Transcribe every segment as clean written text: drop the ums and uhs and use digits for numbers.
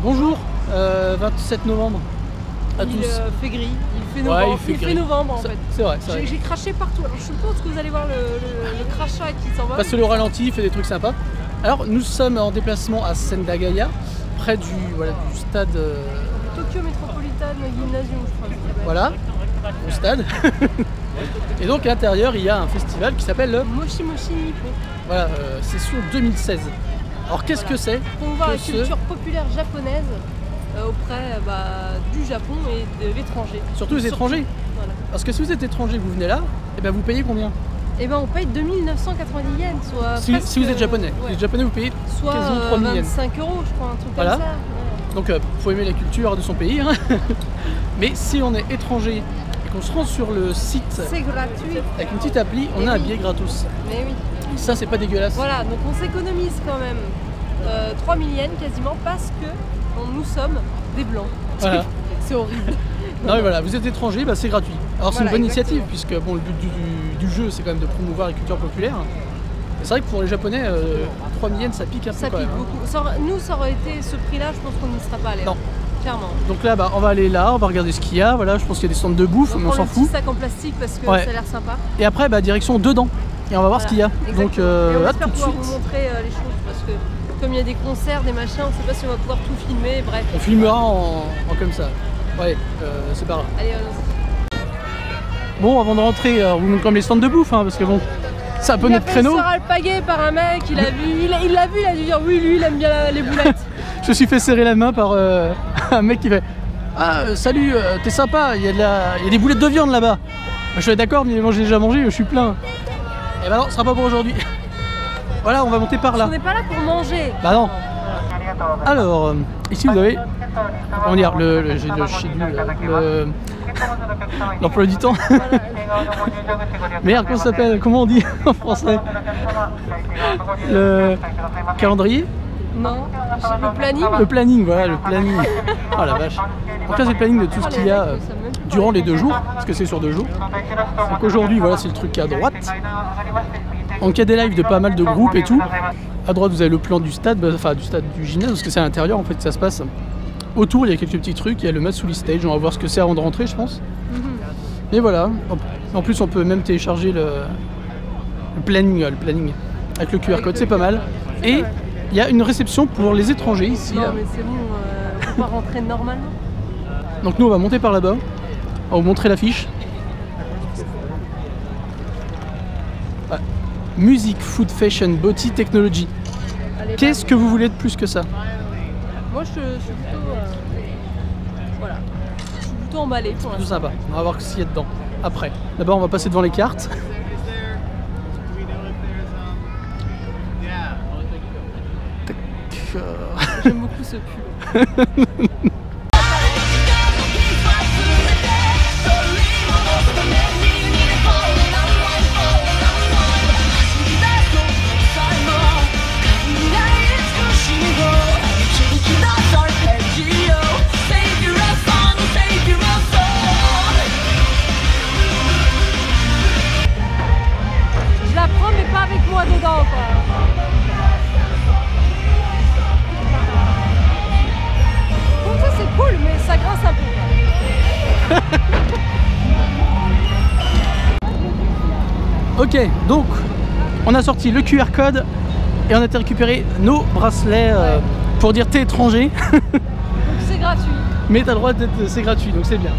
Bonjour, 27 novembre à tous. Il fait gris, il fait novembre, il fait novembre en fait. C'est vrai, J'ai craché partout, alors je suppose que vous allez voir le crachat qui s'en va. Parce que le ralenti, il fait des trucs sympas. Alors nous sommes en déplacement à Sendagaya, près du stade... Tokyo Metropolitan Gymnasium, je crois. Voilà, au stade. Et donc à l'intérieur, il y a un festival qui s'appelle le Moshi Moshi Nippo. Voilà, session 2016. Alors qu'est-ce que c'est? Promouvoir la culture populaire japonaise auprès du Japon et de l'étranger. Surtout les étrangers. Voilà. Parce que si vous êtes étranger, vous venez là, et ben vous payez combien? Et ben on paye 2990 yens, soit si vous êtes japonais. Ouais. Les êtes japonais, vous payez soit quasiment 3000 yens. 25 €, je crois, un truc Voilà. comme ça. Ouais. Donc faut aimer la culture de son pays. Hein. Mais si on est étranger et qu'on se rend sur le site C'est gratuit. avec une petite appli, on a un billet gratos. Mais oui. Ça, c'est pas dégueulasse. Voilà, donc on s'économise quand même 3000 yens quasiment parce que nous sommes des blancs. Voilà. C'est horrible. Non mais voilà, vous êtes étranger, bah, c'est gratuit. Alors c'est Voilà, une bonne exactement. initiative puisque bon, le but du jeu c'est quand même de promouvoir la culture populaire. Et c'est vrai que pour les japonais, 3000 yens ça pique un peu Ça quand pique même. beaucoup. Ça aurait été ce prix-là, je pense qu'on n'y serait pas allé. Non. Clairement. Donc là, bah, on va aller là, on va regarder ce qu'il y a. Voilà, je pense qu'il y a des stands de bouffe, mais on s'en Le fout. petit sac en plastique parce que Ouais. ça a l'air sympa. Et après, bah, direction dedans. Et on va voir ce qu'il y a. Exactement. Donc Et on là, espère tout de pouvoir suite. vous montrer les choses parce que comme il y a des concerts, des machins, on ne sait pas si on va pouvoir tout filmer. Bref. On filmera en comme ça. Ouais, c'est pas grave. Allez, allons-y. Bon, avant de rentrer, on vous montre comme les stands de bouffe, hein, parce que bon, c'est un peu notre créneau. Il a fait se alpaguer par un mec, il l'a vu, il a dû dire oui, lui, il aime bien les boulettes. Je me suis fait serrer la main par un mec qui fait ah salut, t'es sympa, il y a des boulettes de viande là-bas. Je suis d'accord, mais moi j'ai déjà mangé, je suis plein. Et bah non, ce sera pas pour aujourd'hui. Voilà, on va monter par là. On n'est pas là pour manger. Bah non. Alors, ici vous avez, comment dire, l'emploi du temps. Merde, comment ça s'appelle? Comment on dit en français? Le calendrier? Non, le planning. Le planning, voilà, le planning. Oh la vache. Donc là, c'est le planning de tout ce qu'il y a durant les 2 jours, parce que c'est sur 2 jours. Donc aujourd'hui, voilà, c'est le truc à droite. Donc il y a des lives de pas mal de groupes et tout. À droite, vous avez le plan du stade, enfin du gymnase, parce que c'est à l'intérieur en fait que ça se passe. Autour, il y a quelques petits trucs. Il y a le Matsuri Stage, on va voir ce que c'est avant de rentrer, je pense. Et voilà. En plus, on peut même télécharger le planning avec le QR code, c'est pas mal. Et il y a une réception pour les étrangers ici. Non, Là. mais c'est bon, on peut pas rentrer normalement. Donc nous, on va monter par là-bas. On va vous montrer l'affiche. Ouais. Music, food, fashion, beauty, technology. Qu'est-ce que vous voulez de plus que ça? Moi, je suis plutôt, voilà, je suis plutôt emballé pour Tout l'instant. sympa. On va voir ce qu'il y a dedans. Après. D'abord, on va passer devant les cartes. J'aime beaucoup ce pull. Je la prends, mais pas avec moi dedans, quoi. Donc ça c'est cool, mais ça grince un peu. Ok, donc on a sorti le QR code et on a récupéré nos bracelets pour dire t'es étranger. Donc c'est gratuit. Mais t'as le droit d'être, c'est gratuit, donc c'est bien.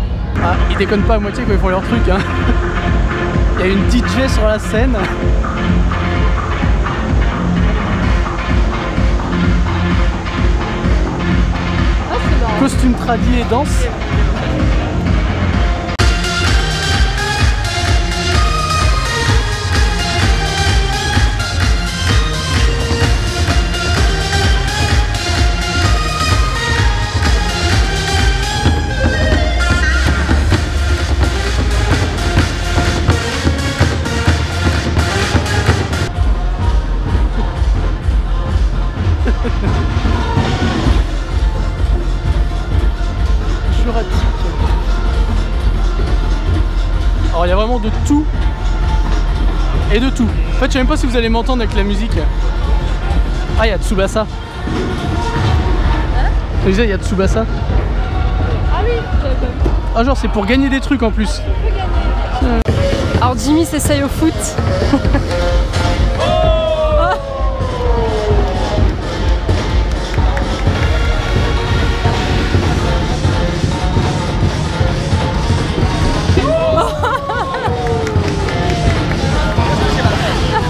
Ah, ils déconnent pas à moitié quand ils font leur truc. Hein. Il y a une DJ sur la scène. Ah, c'est marrant. Costume tradi et danse. Alors il y a vraiment de tout et de tout. En fait je sais même pas si vous allez m'entendre avec la musique. Ah il y a Tsubasa. Hein? Je disais, il y a Tsubasa. Ah oui, j'avais pas vu. Ah genre c'est pour gagner des trucs en plus. Alors Jimmy s'essaye au foot.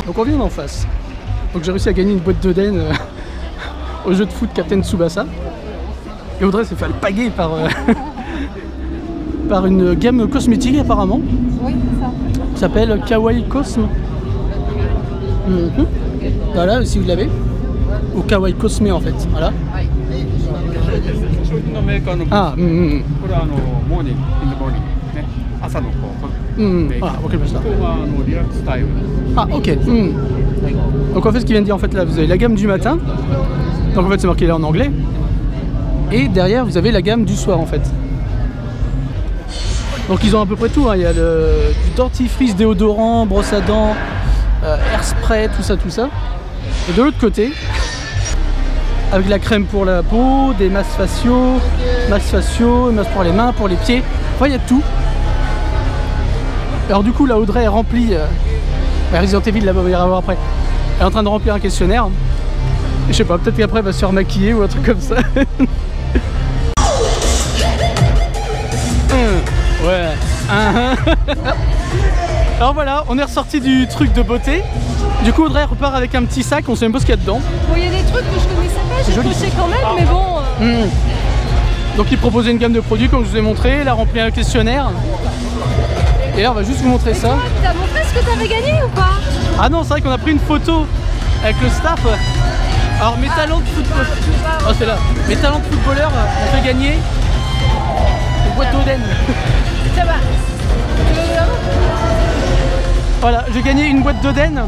Donc on vient d'en face. Donc j'ai réussi à gagner une boîte d'Oden au jeu de foot Captain Tsubasa. Et Audrey s'est fait alpaguer par, par une gamme cosmétique apparemment. Oui, c'est ça. Qui s'appelle Kawaii Cosme. Voilà, si vous l'avez. Ou Kawaii Cosme en fait. Voilà. Ah, ah, ok, ça. Ah, ok. Donc en fait, ce qu'il vient de dire, en fait, là, vous avez la gamme du matin. Donc en fait, c'est marqué là en anglais. Et derrière, vous avez la gamme du soir, en fait. Donc ils ont à peu près tout. Hein. Il y a du dentifrice, déodorant, brosse à dents, airspray, tout ça. Et de l'autre côté, avec la crème pour la peau, des masques faciaux, masques pour les mains, pour les pieds. Enfin, il y a tout. Alors du coup, là, Audrey est remplie. Resident Evil, là-bas, on va y revoir après. Elle est en train de remplir un questionnaire. Je sais pas, peut-être qu'après, elle va se faire maquiller ou un truc comme ça. Ouais. Alors voilà, on est ressorti du truc de beauté. Du coup, Audrey repart avec un petit sac, on sait même pas ce qu'il y a dedans. Bon, il y a des trucs que je connaissais pas, j'ai coché quand même, mais bon. Donc il proposait une gamme de produits comme je vous ai montré, il a rempli un questionnaire. Et là on va juste vous montrer ça. T'as montré ce que t'avais gagné ou pas? Ah non, c'est vrai qu'on a pris une photo avec le staff. Alors mes talents de footballeur. Oh c'est là. Mes talents de footballeur ont fait gagner une boîte d'Oden. Ça va. Voilà, j'ai gagné une boîte d'Oden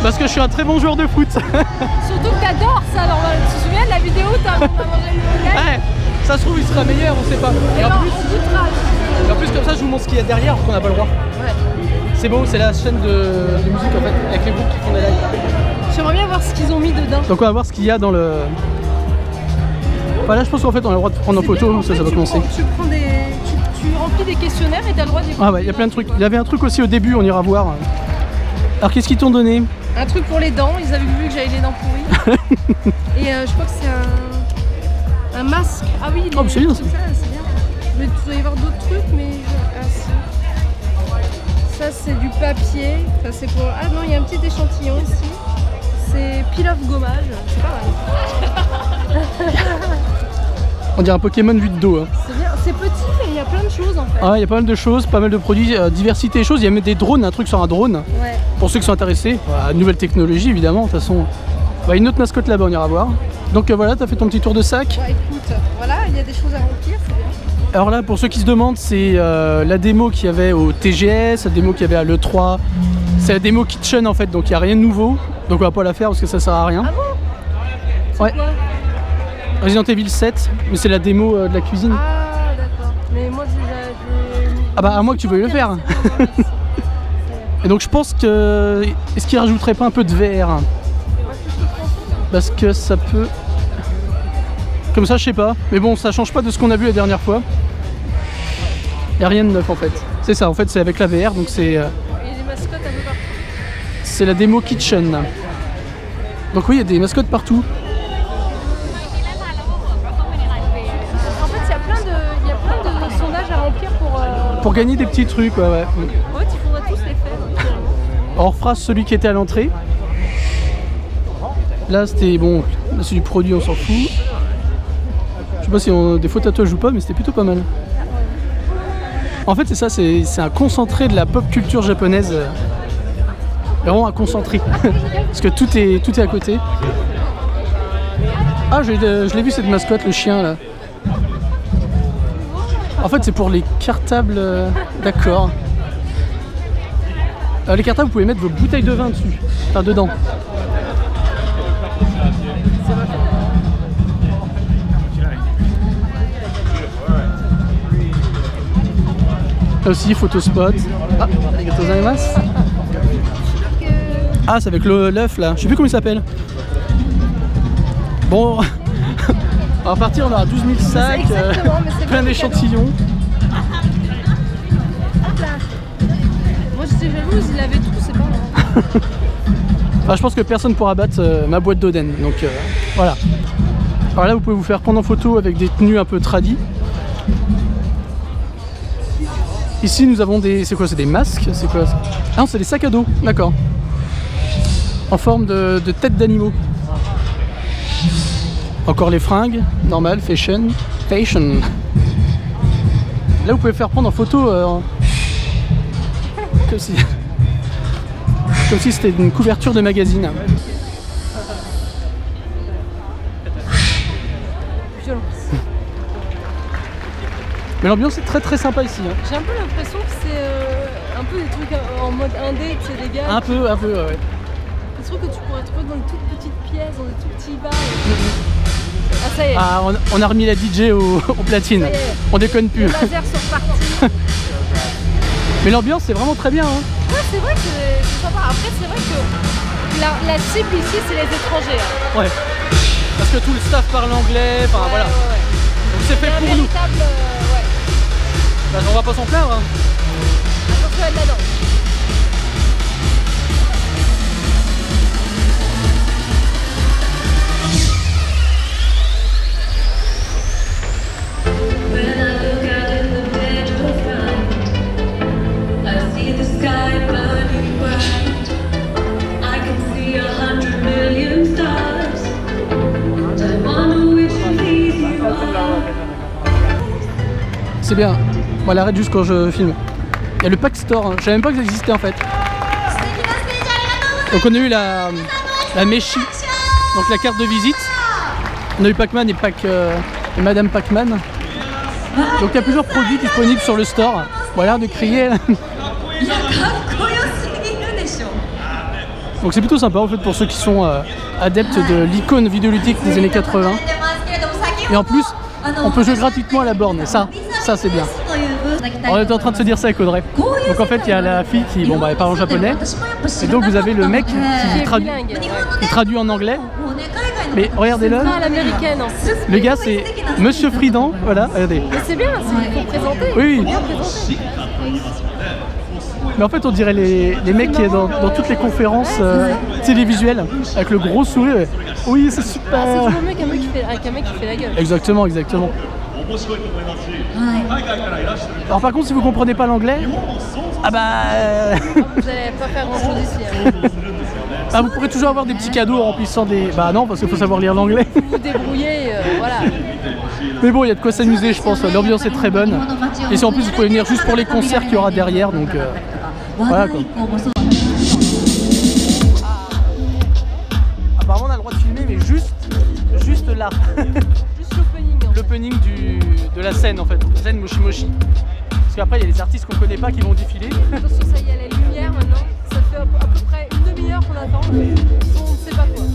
parce que je suis un très bon joueur de foot. Surtout que t'adores ça, alors tu te souviens de la vidéo où t'as mangé le Oden? Ouais, ça se trouve il sera meilleur, on sait pas. Et en plus comme ça je vous montre ce qu'il y a derrière parce qu'on n'a pas le droit. Ouais. C'est beau, c'est la chaîne de musique en fait, avec les groupes qui font des lives. J'aimerais bien voir ce qu'ils ont mis dedans. Donc on va voir ce qu'il y a dans le... Enfin là je pense qu'en fait on a le droit de prendre en photo, ça va commencer. Tu remplis des questionnaires et t'as le droit d'y Ah ouais, il y a plein de trucs. Il y avait un truc aussi au début, on ira voir. Alors qu'est-ce qu'ils t'ont donné? Un truc pour les dents, ils avaient vu que j'avais les dents pourries. Et je crois que c'est un masque. Ah oui, oh, c'est bien ça. C'est bien. Mais tu dois y avoir d'autres trucs, mais... Ah si. Ça c'est du papier. Ça c'est pour... Ah non, il y a un petit échantillon ici. C'est peel-off gommage. C'est pas mal. On dirait un Pokémon vu de dos. Hein. C'est bien, c'est petit mais il y a plein de choses en fait. Ah, il y a pas mal de choses, pas mal de produits, diversité de choses. Il y a même des drones, un truc sur un drone. Ouais. Pour ceux qui sont intéressés. Voilà, nouvelle technologie évidemment, de toute façon. Bah, une autre mascotte là-bas, on ira voir. Donc voilà, t'as fait ton petit tour de sac. Ouais, écoute, voilà, il y a des choses à remplir, c'est bien. Alors là, pour ceux qui se demandent, c'est la démo qu'il y avait au TGS, la démo qu'il y avait à l'E3. C'est la démo Kitchen en fait, donc il n'y a rien de nouveau. Donc on va pas la faire parce que ça sert à rien. Ah bon? Ouais. Quoi? Resident Evil 7, mais c'est la démo de la cuisine. Ah d'accord. Mais moi j'ai... Ah bah à moins que tu veuilles le faire. Et donc je pense que... Est-ce qu'il rajouterait pas un peu de VR? Parce que ça peut... Comme ça je sais pas. Mais bon, ça change pas de ce qu'on a vu la dernière fois. Il n'y a rien de neuf en fait. C'est ça, en fait c'est avec la VR, donc c'est... Il y a des mascottes un peu partout. C'est la démo Kitchen. Donc oui, il y a des mascottes partout. En fait, il y a plein de sondages à remplir pour gagner des petits trucs, ouais. Ouais, il faudrait tous les faire. On refera celui qui était à l'entrée. Là, c'était bon, là c'est du produit, on s'en fout. Je sais pas si on a des faux tatouages ou pas, mais c'était plutôt pas mal. En fait, c'est ça, c'est un concentré de la pop culture japonaise. Vraiment un concentré. Parce que tout est à côté. Ah, je l'ai vu cette mascotte, le chien là. En fait, c'est pour les cartables. D'accord. Les cartables, vous pouvez mettre vos bouteilles de vin dessus. Enfin, dedans. Là aussi, photospot. Ah, arigatou gozaimasu. Ah, c'est avec l'œuf là. Je sais plus comment il s'appelle. Bon, On va repartir, on aura 12 000 sacs, Exactement, mais c'est plein bon, d'échantillons. Hop là. Moi j'étais jalouse, il avait tout, c'est pas grave. Enfin, je pense que personne ne pourra battre ma boîte d'Oden, donc voilà. Alors là, vous pouvez vous faire prendre en photo avec des tenues un peu tradies. Ici, nous avons des... C'est quoi? C'est des masques? C'est quoi ça? Ah non, c'est des sacs à dos, d'accord. En forme de tête d'animaux. Encore les fringues, normal, fashion. Fashion. Là, vous pouvez faire prendre en photo comme si c'était une couverture de magazine. Violence. Mais l'ambiance est très très sympa ici. Hein. J'ai un peu l'impression que c'est un peu des trucs en mode indé, tu sais, des gars. Un peu, ouais. Des trucs que tu pourrais trouver dans des toutes petites pièces, dans des tout petits bars. Ah, ça y est. Ah, on a remis la DJ au platine. Ça y est. On déconne plus. Les lasers sont repartis. Mais l'ambiance est vraiment très bien. Hein. Ouais, c'est vrai que c'est sympa. Après, c'est vrai que la cible ici, c'est les étrangers. Hein. Ouais. Parce que tout le staff parle anglais, enfin voilà. Ouais. Donc c'est fait pour nous. Ouais. Bah, on va pas s'en plaindre. Hein. Attention à de la danse. C'est bien. Bon, elle arrête juste quand je filme. Il y a le Pack Store. Hein. Je savais même pas que ça existait en fait. Donc on a eu la Meshi, donc la carte de visite. On a eu Pac-Man et Madame Pac-Man. Donc il y a plusieurs produits disponibles sur le store. Voilà, de crier. Donc c'est plutôt sympa en fait pour ceux qui sont adeptes de l'icône vidéoludique des années 80. Et en plus, on peut jouer gratuitement à la borne. Et ça c'est bien. On était en train de se dire ça avec Audrey. Donc en fait, il y a la fille qui elle parle en japonais. Et donc vous avez le mec qui traduit en anglais. Mais regardez-le. Ah, l'américaine. Le gars, c'est Monsieur Fridan. Voilà, regardez. Mais c'est bien, il faut présenter. Oui. Bien présenter. Mais en fait, on dirait les mecs qui est dans toutes les conférences télévisuelles avec le gros sourire. Oui, c'est super. Ah, c'est toujours mieux qu'un mec qui fait la gueule. Exactement. Alors par contre, si vous comprenez pas l'anglais, ah bah... Vous allez pas faire grand chose ici. Hein. Ah, vous pourrez toujours avoir des petits cadeaux en remplissant des... Bah non, parce qu'il faut savoir lire l'anglais. Vous vous débrouillez, voilà. Mais bon, il y a de quoi s'amuser, je pense. L'ambiance est très bonne. Et si en plus vous pouvez venir juste pour les concerts qu'il y aura derrière, donc voilà quoi. Apparemment on a le droit de filmer, mais juste là. Juste l'opening. L'opening de la scène en fait, la scène Moshi Moshi. Parce qu'après il y a des artistes qu'on connaît pas qui vont défiler. Attention, ça y est, la lumière maintenant. Ça fait à peu près une demi-heure qu'on attend. On ne sait pas quoi.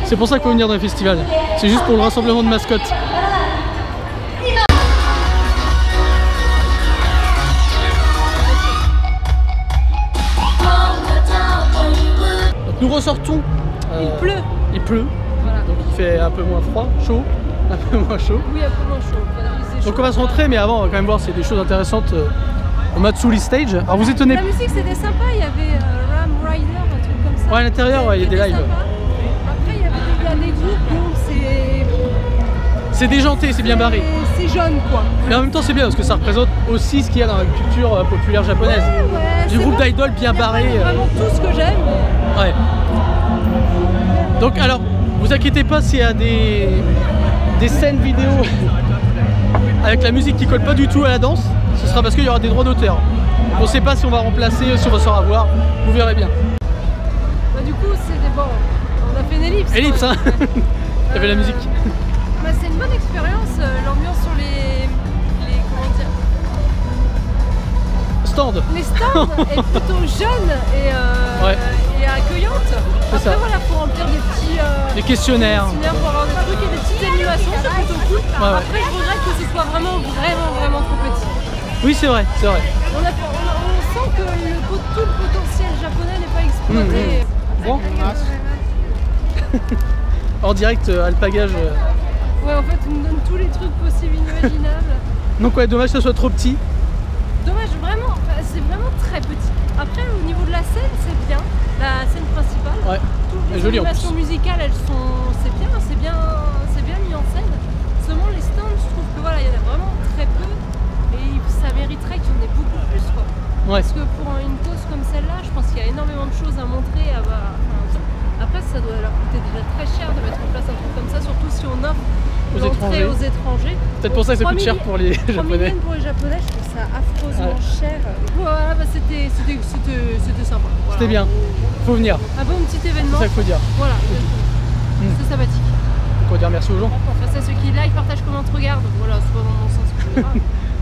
C'est pour ça qu'il faut venir dans les festivals. C'est juste pour le rassemblement de mascottes. Donc nous ressortons. Il pleut. Il pleut. Voilà. Donc il fait un peu moins froid, chaud, un peu moins chaud. Oui, un peu moins chaud. Donc on va se rentrer, mais avant on va quand même voir s'il y a des choses intéressantes au Matsuri Stage. Alors vous étonnez. La musique c'était sympa, il y avait Ram Rider, un truc comme ça. Ouais, à l'intérieur, ouais, il y a des lives. Sympa. Après il y a des groupes, donc c'est déjanté, c'est bien barré. C'est jaune quoi. Mais en même temps c'est bien parce que ça représente aussi ce qu'il y a dans la culture populaire japonaise. Ouais, du groupe d'idoles bien barré. Vraiment tout ce que j'aime. Ouais. Donc alors, vous inquiétez pas s'il y a des scènes vidéo avec la musique qui colle pas du tout à la danse, ce sera parce qu'il y aura des droits d'auteur. On sait pas si on va remplacer, si on va s'en avoir, vous verrez bien. Bah, du coup c'était bon, on a fait une ellipse. Ellipse hein. Il y avait la musique. Bah, c'est une bonne expérience, l'ambiance sur les comment dire, Stands. les stands est plutôt jeune et accueillante. Après ça. voilà, faut remplir des petits Des questionnaires. pour avoir des trucs et des petites animations, c'est plutôt cool. Ouais. Après je regrette que ce soit vraiment trop petit. Oui c'est vrai, c'est vrai. On sent que tout le potentiel japonais n'est pas exploité. Bon. En direct, alpagage. Ouais, en fait, on nous donne tous les trucs possibles, inimaginables. Donc ouais, dommage que ça soit trop petit. Dommage, vraiment, c'est vraiment très petit. Après, au niveau de la scène, c'est bien. La scène principale. Ouais. Toutes les Jolie en animations plus. musicales, c'est bien mis en scène. Seulement les stands, je trouve que voilà, il y en a vraiment très peu. Et ça mériterait qu'il y en ait beaucoup plus, quoi. Ouais. Parce que pour une cause comme celle-là, je pense qu'il y a énormément de choses à montrer. Après, ça doit leur coûter déjà très cher de mettre en place un truc comme ça, surtout si on offre l'entrée aux étrangers. Peut-être pour ça que ça coûte cher pour les 3 Japonais.000 pour les Japonais, je trouve ça affreusement cher. Voilà, bah c'était sympa. Voilà. C'était bien, faut venir, Un bon petit événement. c'est ça qu'il faut dire. Voilà, c'était sympathique. Faut dire merci aux gens. Merci à ceux qui like, partagent, commentent, regardent. Voilà, c'est pas dans mon sens que je veux dire.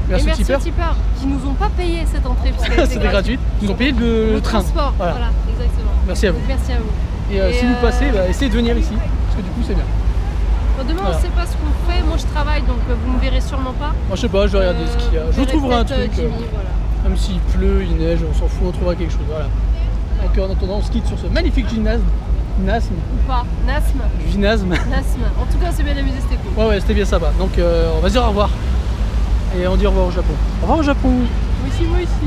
Merci, Et merci aux aux tipeurs qui nous ont pas payé cette entrée puisqu'elle était C'était gratuit. Ils nous ont payé le train. transport. Voilà, exactement. Merci à vous. Donc, merci à vous. Et si vous passez, essayez de venir ici, parce que du coup c'est bien. Bon, demain Voilà. on sait pas ce qu'on fait, moi je travaille donc vous me verrez sûrement pas. Moi je sais pas, je vais regarder ce qu'il y a. Je vous trouverai un truc. Jimmy, voilà. Même s'il pleut, il neige, on s'en fout, on trouvera quelque chose. Voilà. Donc en attendant, on se quitte sur ce magnifique gymnasme. Ou pas, Nasm. Gymnasme. Nasm. En tout cas, c'est bien amusé, c'était cool. Ouais, c'était bien sympa. Donc on va se dire au revoir. Et on dit au revoir au Japon. Au revoir au Japon. Moi aussi.